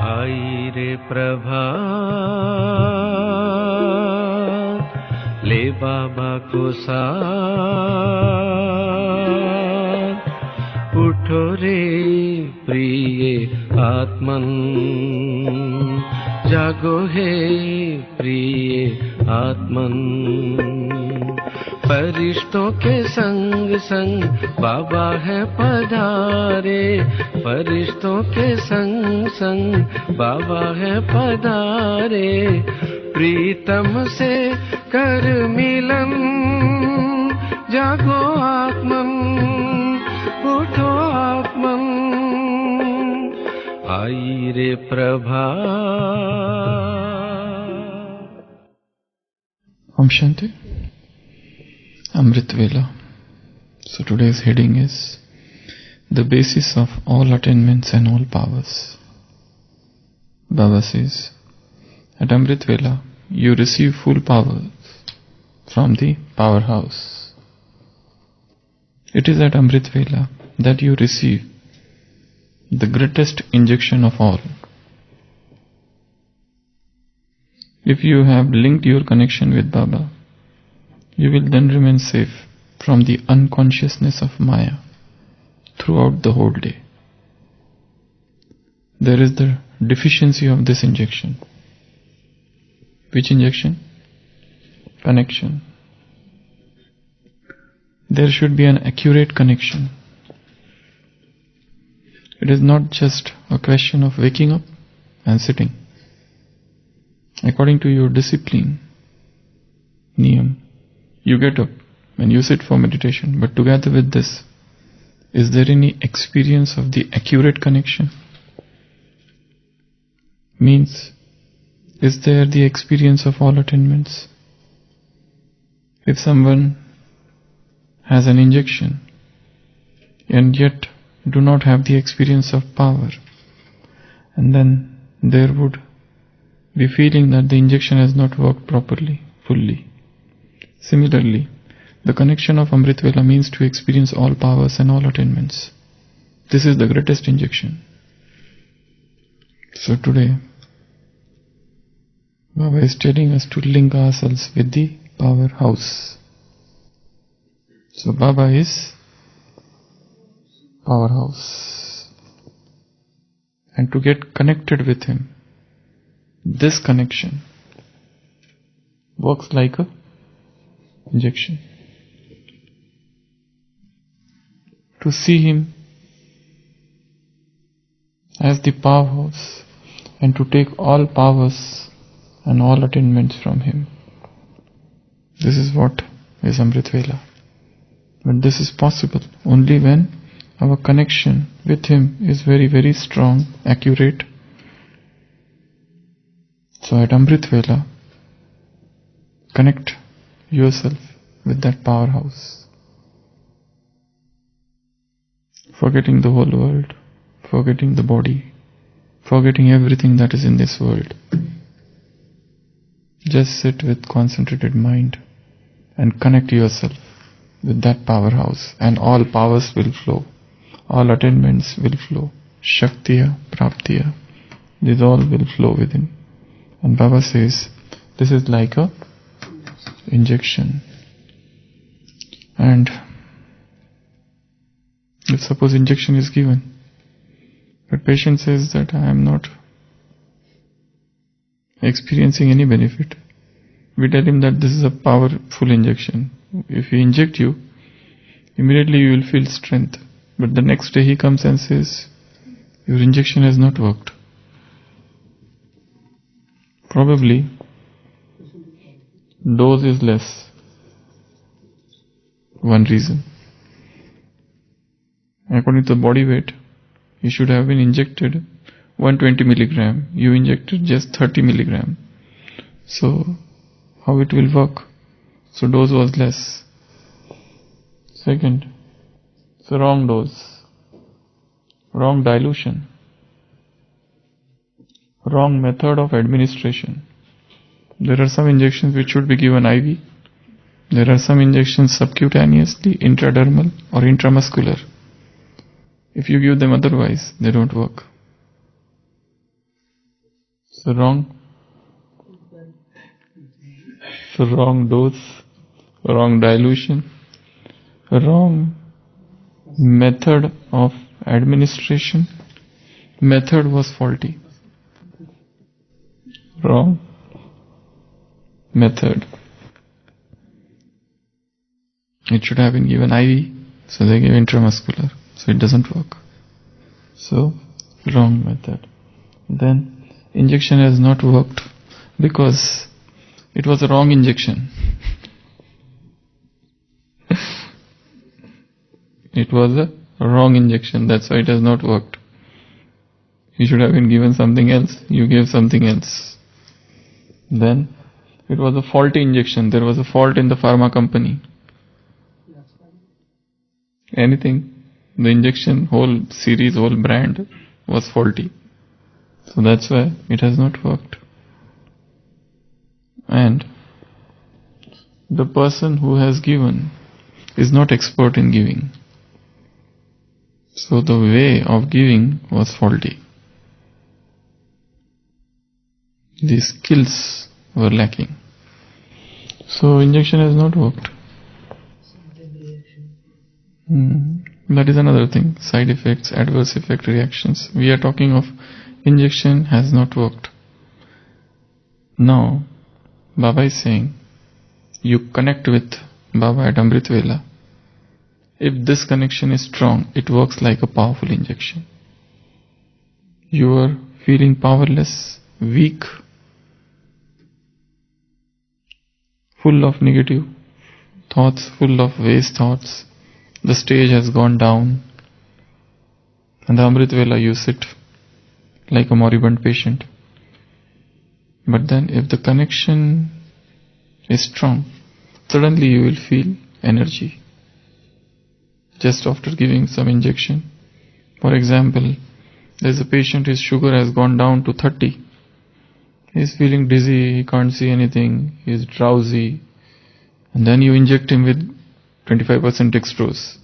आई रे प्रभात, ले बाबा को साथ, उठो रे प्रिय आत्मन, जागो हे प्रिय आत्मन। फरिश्तों के संग संग बाबा है पधारे, फरिश्तों के संग संग बाबा है पधारे। प्रीतम से कर मिलन, जागो आत्मन, उठो आत्मन, आई रे प्रभात। Om Shanti. Amritvela. So today's heading is the basis of all attainments and all powers. Baba says, at Amritvela you receive full power from the powerhouse. It is at Amritvela that you receive the greatest injection of all. If you have linked your connection with Baba, you will then remain safe from the unconsciousness of Maya throughout the whole day. There is the deficiency of this injection. Which injection? Connection. There should be an accurate connection. It is not just a question of waking up and sitting. According to your discipline, niyam, you get up and you sit for meditation, but together with this, is there any experience of the accurate connection? Means, is there the experience of all attainments? If someone has an injection and yet do not have the experience of power, and then there would be feeling that the injection has not worked properly, fully. Similarly, the connection of Amritvela means to experience all powers and all attainments. This is the greatest injection. So today, Baba is telling us to link ourselves with the powerhouse. So Baba is powerhouse. And to get connected with him, this connection works like a injection. To see him as the powerhouse and to take all powers and all attainments from him. This is what is Amritvela. But this is possible only when our connection with him is very, very strong, accurate. So at Amritvela, connect yourself with that powerhouse. Forgetting the whole world, forgetting the body, forgetting everything that is in this world. Just sit with concentrated mind and connect yourself with that powerhouse, and all powers will flow, all attainments will flow. Shaktiya, Praptiya, these all will flow within. And Baba says, this is like a injection. And if suppose injection is given, but patient says that I am not experiencing any benefit, we tell him that this is a powerful injection. If we inject you, immediately you will feel strength. But the next day he comes and says, your injection has not worked. Probably dose is less. One reason. According to the body weight, you should have been injected 120 milligram. You injected just 30 milligram. So how it will work? So dose was less. Second, it's a wrong dose, wrong dilution, wrong method of administration. There are some injections which should be given IV, There are some injections subcutaneously, intradermal or intramuscular. If you give them otherwise, they don't work. So wrong dose, wrong dilution, wrong method of administration. Method was faulty. Wrong method. It should have been given IV, so they gave intramuscular, so it doesn't work. So, wrong method. Then, injection has not worked because it was a wrong injection. It was a wrong injection, that's why it has not worked. You should have been given something else, you gave something else. Then, it was a faulty injection, there was a fault in the pharma company. Anything, the injection, whole series, whole brand was faulty. So that's why it has not worked. And the person who has given is not expert in giving. So the way of giving was faulty. The skills were lacking. So injection has not worked. That is another thing. Side effects, adverse effect reactions. We are talking of injection has not worked. Now, Baba is saying, you connect with Baba at Amritvela. If this connection is strong, it works like a powerful injection. You are feeling powerless, weak, full of negative thoughts, full of waste thoughts. The stage has gone down. And the Amritvela you sit like a moribund patient. But then if the connection is strong, suddenly you will feel energy. Just after giving some injection. For example, there is a patient, his sugar has gone down to 30. He is feeling dizzy, he can't see anything, he is drowsy. And then you inject him with 25% dextrose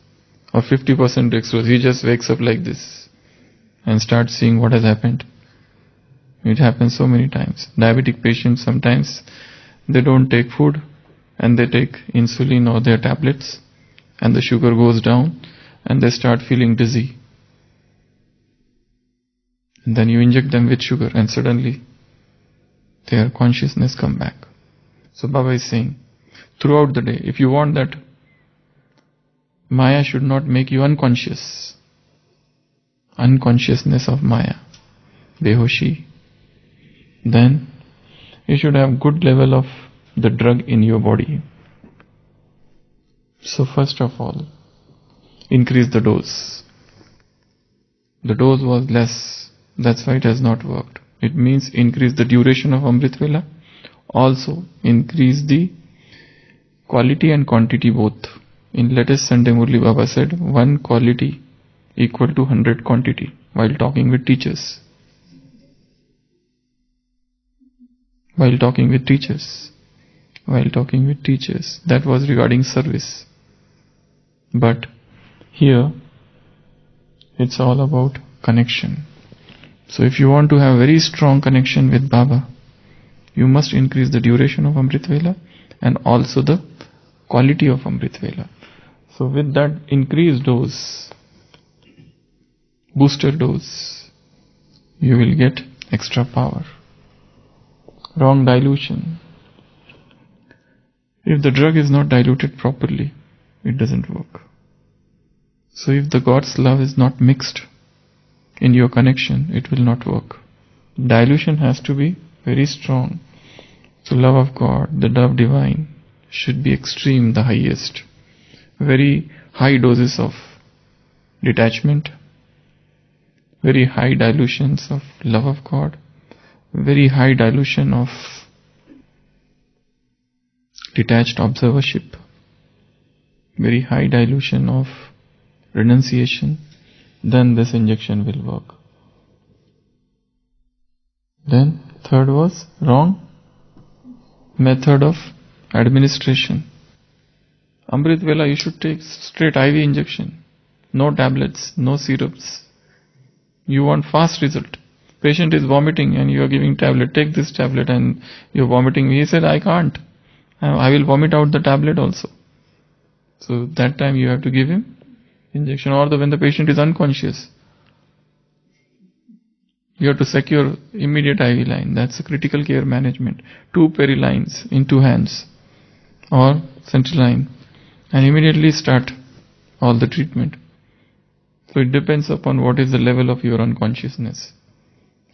or 50% dextrose. He just wakes up like this and starts seeing what has happened. It happens so many times. Diabetic patients, sometimes they don't take food and they take insulin or their tablets and the sugar goes down and they start feeling dizzy. And then you inject them with sugar and suddenly their consciousness come back. So Baba is saying, throughout the day, if you want that Maya should not make you unconscious, unconsciousness of Maya, Behoshi, then you should have good level of the drug in your body. So first of all, increase the dose. The dose was less, that's why it has not worked. It means increase the duration of Amritvela, also increase the quality and quantity both. In latest Sunday Murli Baba said, 1 quality equal to 100 quantity while talking with teachers. While talking with teachers. That was regarding service. But here, it's all about connection. So if you want to have very strong connection with Baba, you must increase the duration of Amritvela and also the quality of Amritvela. So with that increased dose, booster dose, you will get extra power. Wrong dilution. If the drug is not diluted properly, it doesn't work. So if the God's love is not mixed in your connection, it will not work. Dilution has to be very strong. So love of God, the love divine, should be extreme, the highest. Very high doses of detachment, very high dilutions of love of God, very high dilution of detached observership, very high dilution of renunciation, then this injection will work. Then third was wrong method of administration. Amritvela, you should take straight IV injection. No tablets, no syrups. You want fast result. Patient is vomiting and you are giving tablet. Take this tablet and you're vomiting. He said, I can't. I will vomit out the tablet also. So that time you have to give him injection, or when the patient is unconscious. You have to secure immediate IV line. That's a critical care management. 2 perilines in 2 hands or central line, and immediately start all the treatment. So it depends upon what is the level of your unconsciousness.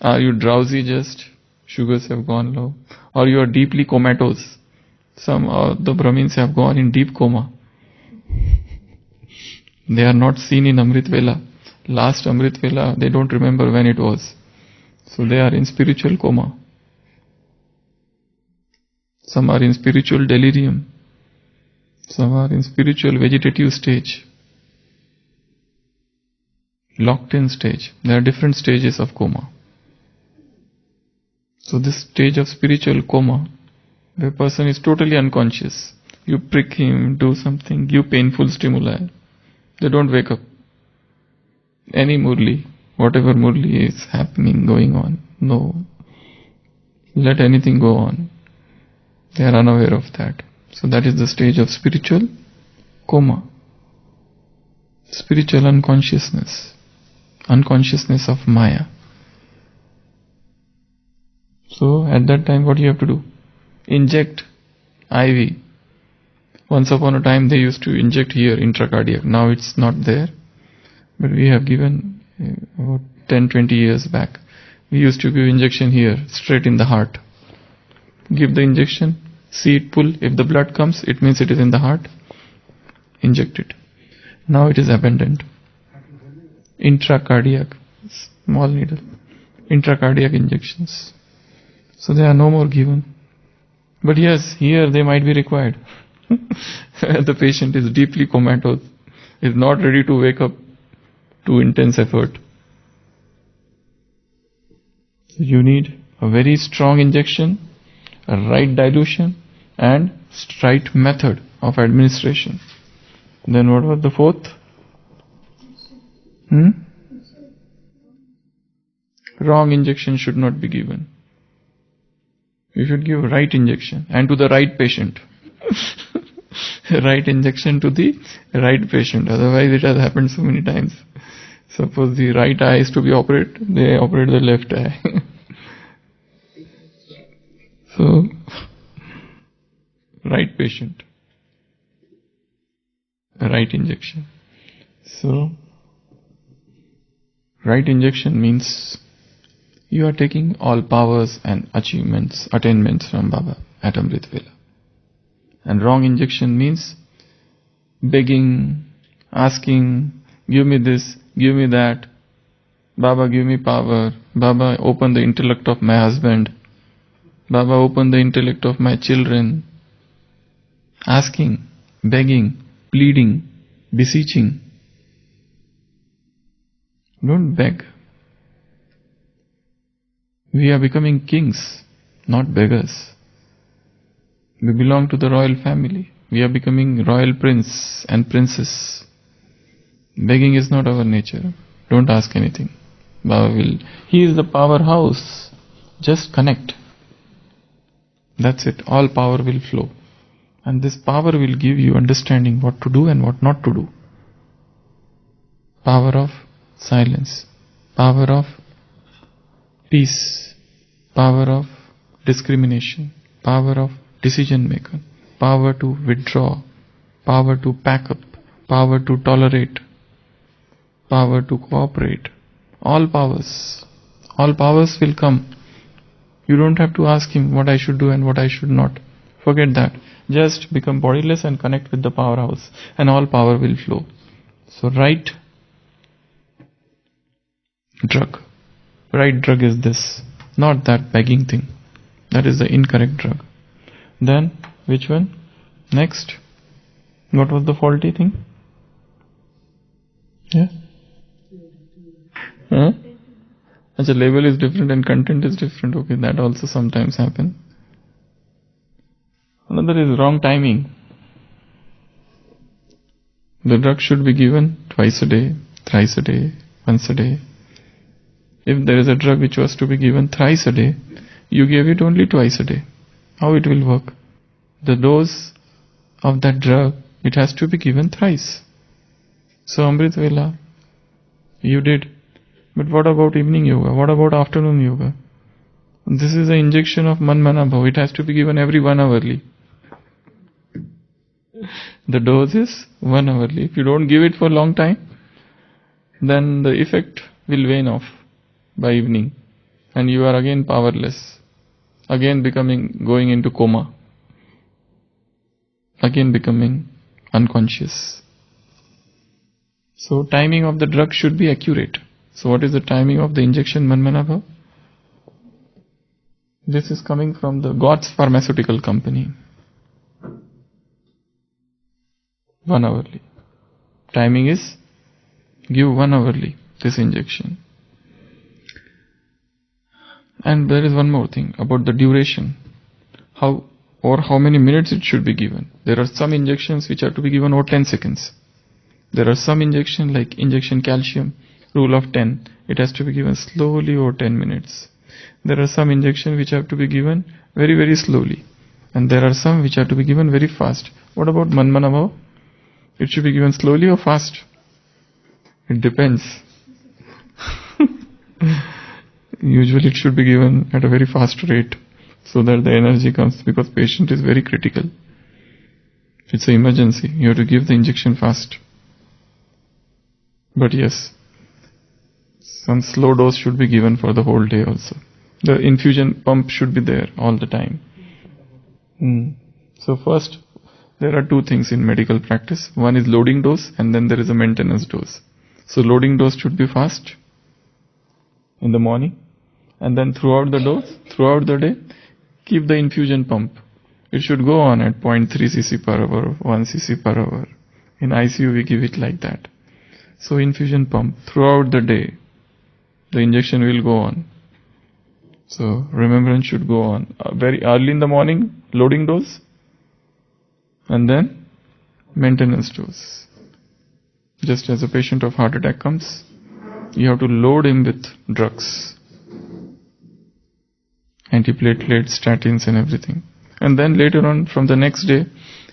Are you drowsy just? Sugars have gone low. Or you are deeply comatose. Some of the Brahmins have gone in deep coma. They are not seen in Amritvela. Last Amritvela, they don't remember when it was. So they are in spiritual coma. Some are in spiritual delirium. Some are in spiritual vegetative stage. Locked in stage. There are different stages of coma. So this stage of spiritual coma, the person is totally unconscious. You prick him, do something, give painful stimuli. They don't wake up. Any murli, whatever murli is happening, going on, no. Let anything go on. They are unaware of that. So that is the stage of spiritual coma. Spiritual unconsciousness. Unconsciousness of Maya. So at that time what you have to do? Inject IV. Once upon a time they used to inject here intracardiac. Now it's not there. But we have given about 10-20 years back. We used to give injection here, straight in the heart. Give the injection, see it pull. If the blood comes, it means it is in the heart. Inject it. Now it is abandoned. Intracardiac, small needle. Intracardiac injections. So they are no more given. But yes, here they might be required. The patient is deeply comatose, is not ready to wake up to intense effort. So you need a very strong injection, a right dilution, and right method of administration. Then what was the fourth? Wrong injection should not be given. You should give right injection and to the right patient. Right injection to the right patient. Otherwise it has happened so many times. Suppose the right eye is to be operated, they operate the left eye. So, right patient. Right injection. So, right injection means you are taking all powers and achievements, attainments from Baba at Amritvela. And wrong injection means begging, asking, give me this, give me that. Baba, give me power. Baba, open the intellect of my husband. Baba, open the intellect of my children. Asking, begging, pleading, beseeching. Don't beg. We are becoming kings, not beggars. We belong to the royal family. We are becoming royal prince and princess. Begging is not our nature. Don't ask anything. Baba will. He is the powerhouse. Just connect. That's it. All power will flow. And this power will give you understanding what to do and what not to do. Power of silence. Power of peace. Power of discrimination. Power of decision maker. Power to withdraw. Power to pack up. Power to tolerate. Power to cooperate. All powers. All powers will come. You don't have to ask him what I should do and what I should not. Forget that. Just become bodiless and connect with the powerhouse, and all power will flow. So right drug. Right drug is this. Not that begging thing. That is the incorrect drug. Then, which one? Next. What was the faulty thing? Yeah? Huh? The label is different and content is different. Okay, that also sometimes happen. Another is wrong timing. The drug should be given twice a day, thrice a day, once a day. If there is a drug which was to be given thrice a day, you gave it only twice a day. How it will work? The dose of that drug, it has to be given thrice. So Amritvela, you did. But what about evening yoga? What about afternoon yoga? This is an injection of Manmanabhav. It has to be given every 1 hourly. The dose is 1 hourly. If you don't give it for a long time, then the effect will wane off by evening. And you are again powerless. Again going into coma. Again becoming unconscious. So timing of the drug should be accurate. So what is the timing of the injection Manmanabhav? This is coming from the God's pharmaceutical company. 1 hourly. Timing is give 1 hourly this injection. And there is one more thing about the duration. How many minutes it should be given. There are some injections which are to be given over 10 seconds. There are some injection like injection calcium, rule of 10. It has to be given slowly over 10 minutes. There are some injections which have to be given very, very slowly. And there are some which have to be given very fast. What about Manmanabhav? It should be given slowly or fast? It depends. Usually it should be given at a very fast rate so that the energy comes, because patient is very critical. It's an emergency. You have to give the injection fast. But yes, some slow dose should be given for the whole day also. The infusion pump should be there all the time. So first, there are two things in medical practice. One is loading dose and then there is a maintenance dose. So loading dose should be fast in the morning, and then throughout the day, keep the infusion pump. It should go on at 0.3 cc per hour, 1 cc per hour. In ICU we give it like that. So infusion pump throughout the day, the injection will go on. So remembrance should go on. Very early in the morning, loading dose, and then maintenance dose. Just as a patient of heart attack comes, you have to load him with drugs, antiplatelets, statins and everything. And then later on, from the next day,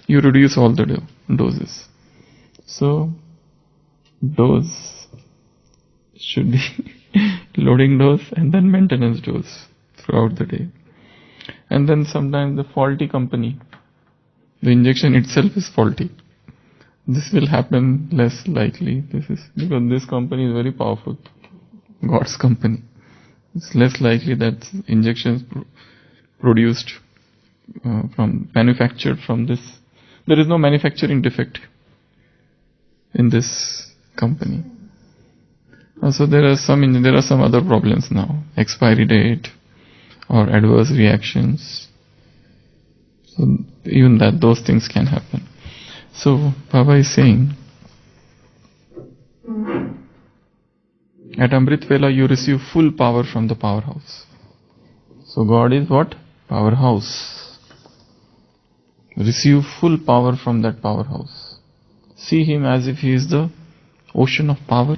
you reduce all the doses. So dose should be loading dose and then maintenance dose throughout the day. And then sometimes the faulty company, the injection itself is faulty. This will happen less likely. This is because this company is very powerful, God's company. It's less likely that injections manufactured from this. There is no manufacturing defect in this company. Also, there are some other problems now, expiry date or adverse reactions. So even those things can happen. So Baba is saying, at Amritvela you receive full power from the powerhouse. So God is what? Powerhouse. Receive full power from that powerhouse. See Him as if He is the ocean of power.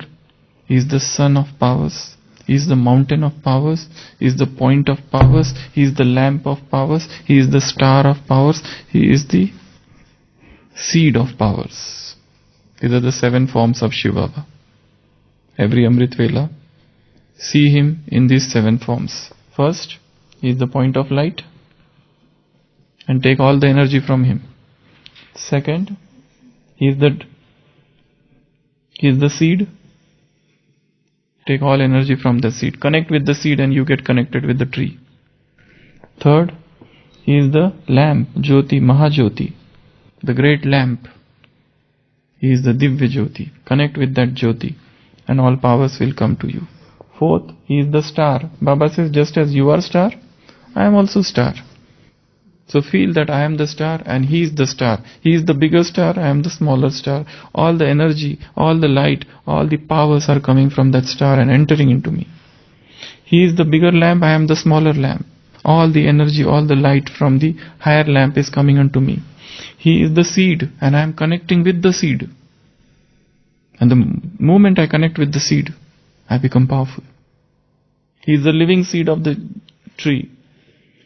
He is the sun of powers. He is the mountain of powers. He is the point of powers. He is the lamp of powers. He is the star of powers. He is the seed of powers. These are the 7 forms of Shiva. Every Amritvela, see Him in these 7 forms. First, He is the point of light and take all the energy from Him. Second, He is the seed. Take all energy from the seed. Connect with the seed and you get connected with the tree. Third, He is the lamp, Jyoti, Mahajyoti, the great lamp. He is the Divya Jyoti. Connect with that Jyoti and all powers will come to you. Fourth, He is the star. Baba says, just as you are star, I am also star. So feel that I am the star and He is the star. He is the bigger star, I am the smaller star. All the energy, all the light, all the powers are coming from that star and entering into me. He is the bigger lamp, I am the smaller lamp. All the energy, all the light from the higher lamp is coming unto me. He is the seed and I am connecting with the seed. And the moment I connect with the seed, I become powerful. He is the living seed of the tree.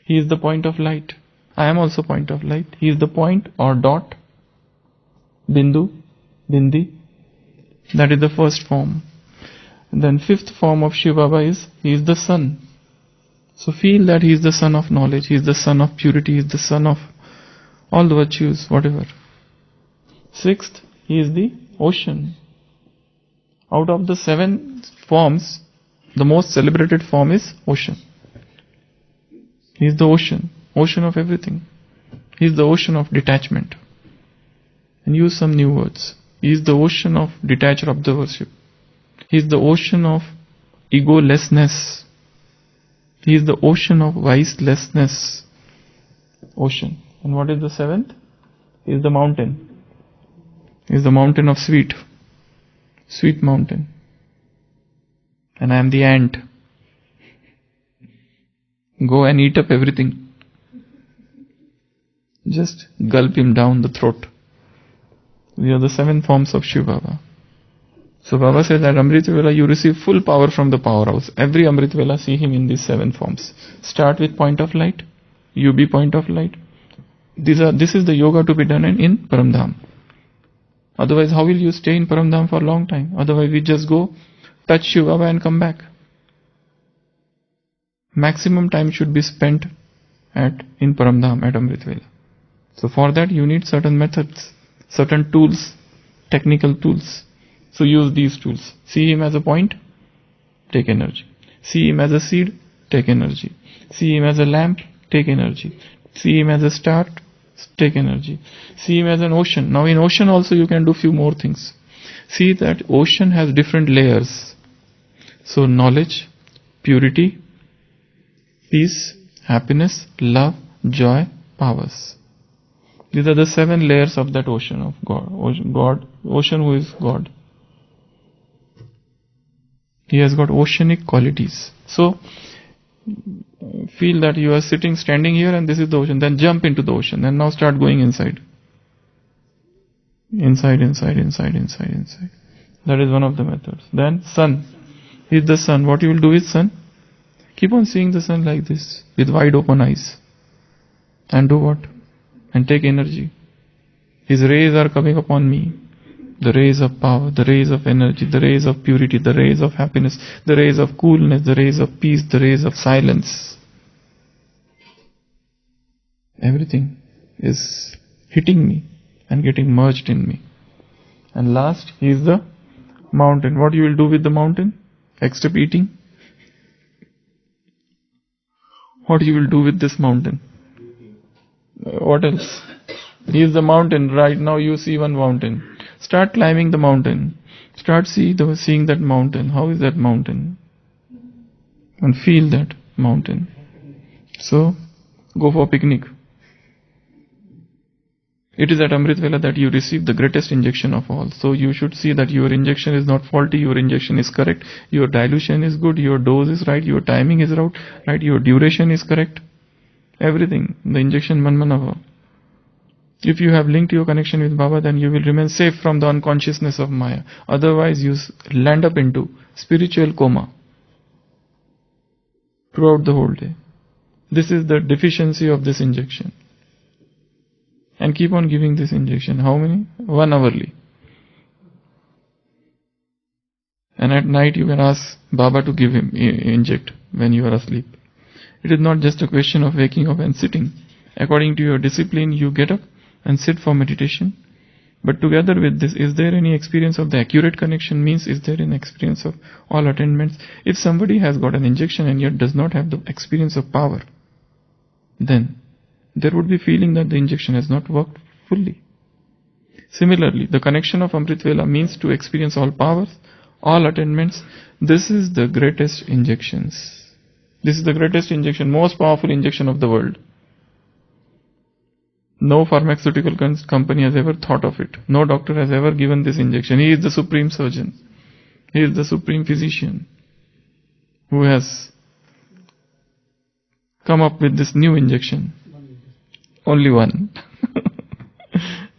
He is the point of light. I am also point of light. He is the point or dot, bindu, bindi. That is the first form. And then fifth form of Shiva is, he is the sun. So feel that he is the sun of knowledge, he is the sun of purity, he is the sun of all the virtues, whatever. Sixth, he is the ocean. Out of the 7 forms, the most celebrated form is ocean. He is the ocean of everything. He is the ocean of detachment. And use some new words. He is the ocean of detached observership. He is the ocean of egolessness. He is the ocean of vicelessness. Ocean. And what is the 7th? He is the mountain. He is the mountain of sweet. Sweet mountain. And I am the ant. Go and eat up everything. Just gulp him down the throat. We are the 7 forms of Shiva Baba. So Baba said that Amritvela, you receive full power from the powerhouse. Every Amritvela, see him in these 7 forms. Start with point of light. You be point of light. This is the yoga to be done in Paramdham. Otherwise, how will you stay in Paramdham for a long time? Otherwise, we just go, touch Shiva Baba and come back. Maximum time should be spent in Paramdham at Amritvela. So for that, you need certain methods, certain tools, technical tools. So use these tools. See him as a point, take energy. See him as a seed, take energy. See him as a lamp, take energy. See him as a star, take energy. See him as an ocean. Now in ocean also you can do few more things. See that ocean has different layers. So knowledge, purity, peace, happiness, love, joy, powers. These are the 7 layers of that ocean of God. Ocean who is God. He has got oceanic qualities. So, feel that you are standing here and this is the ocean. Then jump into the ocean and now start going inside. Inside. That is one of the methods. Then sun. He is the sun. What you will do with sun? Keep on seeing the sun like this with wide open eyes. And do what? And take energy. His rays are coming upon me. The rays of power, the rays of energy, the rays of purity, the rays of happiness, the rays of coolness, the rays of peace, the rays of silence. Everything is hitting me and getting merged in me. And last is the mountain. What you will do with the mountain? Except eating? What you will do with this mountain? What else? He is the mountain. Right now you see one mountain. Start climbing the mountain. Start seeing that mountain. How is that mountain? And feel that mountain. So, go for a picnic. It is at Amritvela that you receive the greatest injection of all. So you should see that your injection is not faulty, your injection is correct, your dilution is good, your dose is right, your timing is right, your duration is correct. Everything. The injection manmanava. If you have linked your connection with Baba, then you will remain safe from the unconsciousness of Maya. Otherwise, you land up into spiritual coma throughout the whole day. This is the deficiency of this injection. And keep on giving this injection. How many? 1 hourly. And at night you can ask Baba to give him, inject when you are asleep. It is not just a question of waking up and sitting. According to your discipline, you get up and sit for meditation. But together with this, is there any experience of the accurate connection? Means, is there an experience of all attainments? If somebody has got an injection and yet does not have the experience of power, then there would be feeling that the injection has not worked fully. Similarly, the connection of Amritvela means to experience all powers, all attainments. This is the greatest injections. This is the greatest injection, most powerful injection of the world. No pharmaceutical company has ever thought of it. No doctor has ever given this injection. He is the supreme surgeon. He is the supreme physician who has come up with this new injection. Only one.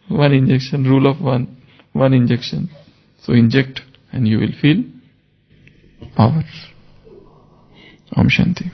One injection, rule of one. One injection. So inject and you will feel power. Om Shanti.